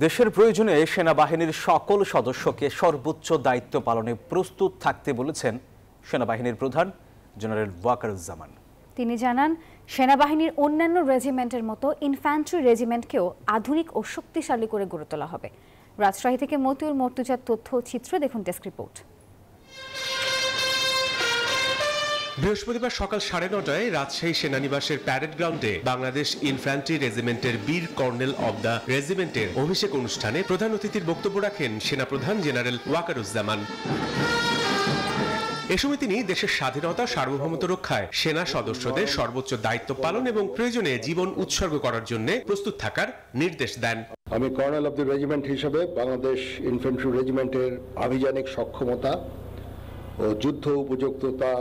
দেশের প্রয়োজনে সেনাবাহিনীর সকল সদস্যকে সর্বোচ্চ দায়িত্ব পালনে প্রস্তুত থাকতে বলেছেন সেনাবাহিনীর প্রধান জেনারেল ওয়াকারুজ্জামান। তিনি জানান, সেনাবাহিনীর অন্যান্য রেজিমেন্টের মতো ইনফ্যান্ট্রি রেজিমেন্টকেও আধুনিক ও শক্তিশালী করে গড়ে তোলা হবে। রাজশাহী থেকে মতিউর মর্তুজার তথ্য চিত্র দেখুন ডেস্ক রিপোর্ট। বৃহস্পতিবার সকাল 9:30টায় রাজশাহী সেনানিবাসের প্যারেড গ্রাউন্ডে বাংলাদেশ ইনফ্যান্ট্রি রেজিমেন্টের বীর কর্নেল অব দ্য রেজিমেন্টের অভিষেক অনুষ্ঠানে প্রধান অতিথির বক্তব্য রাখেন সেনাপ্রধান জেনারেল ওয়াকারুজ্জামান। এ সময় তিনি দেশের স্বাধীনতা সার্বভৌমত্ব রক্ষায় সেনা সদস্যদের সর্বোচ্চ দায়িত্ব পালন এবং প্রয়োজনে জীবন উৎসর্গ করার জন্য প্রস্তুত থাকার নির্দেশ দেন। আমি কর্নেল অব দ্য রেজিমেন্ট হিসেবে বাংলাদেশ ইনফ্যান্ট্রি রেজিমেন্টের আভিযানিক সক্ষমতা ও যুদ্ধ উপযুক্ততা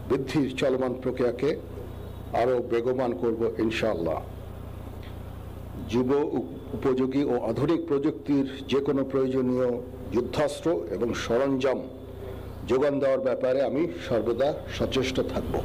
বৃদ্ধির চলমান প্রক্রিয়াকে আরও বেগবান করব ইনশাআল্লাহ। যুব উপযোগী ও আধুনিক প্রযুক্তির যে কোনো প্রয়োজনীয় যুদ্ধাস্ত্র এবং সরঞ্জাম যোগান দেওয়ার ব্যাপারে আমি সর্বদা সচেষ্ট থাকব।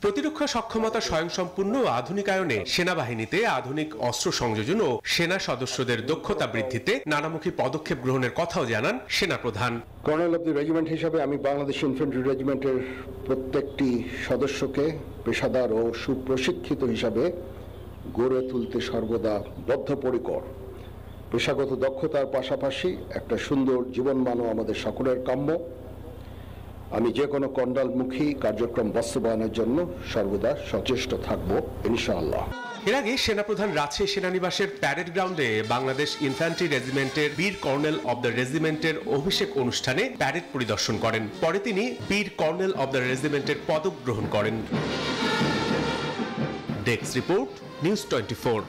প্রতিরক্ষা সক্ষমতা স্বয়ংসম্পূর্ণ ও আধুনিকায়নে সেনাবাহিনীতে আধুনিক অস্ত্র সংযোজন ও সেনা সদস্যদের দক্ষতা বৃদ্ধিতে নানামুখী পদক্ষেপ গ্রহণের কথাও জানান সেনাপ্রধান। কর্নেল অব দ্য রেজিমেন্ট হিসাবে আমি বাংলাদেশ ইনফ্যান্ট্রি রেজিমেন্টের প্রত্যেকটি সদস্যকে পেশাদার ও সুপ্রশিক্ষিত হিসাবে গড়ে তুলতে সর্বদা বদ্ধপরিকর। পেশাগত দক্ষতার পাশাপাশি একটা সুন্দর জীবনমানও আমাদের সকলের কাম্য। আমি যে কোনো কণ্ডালমুখী কার্যক্রম বাস্তবায়নের জন্য সর্বদা সচেষ্ট থাকব ইনশাআল্লাহ। এর আগে সেনাপ্রধান রাজশাহী সেনানিবাসের প্যারেড গ্রাউন্ডে বাংলাদেশ ইনফ্যান্ট্রি রেজিমেন্টের বীর কর্নেল অব দ্য রেজিমেন্টের অভিষেক অনুষ্ঠানে প্যারেড পরিদর্শন করেন। পরে তিনি বীর কর্নেল অব দ্য রেজিমেন্টের পদক গ্রহণ করেন। Desk report, news 24।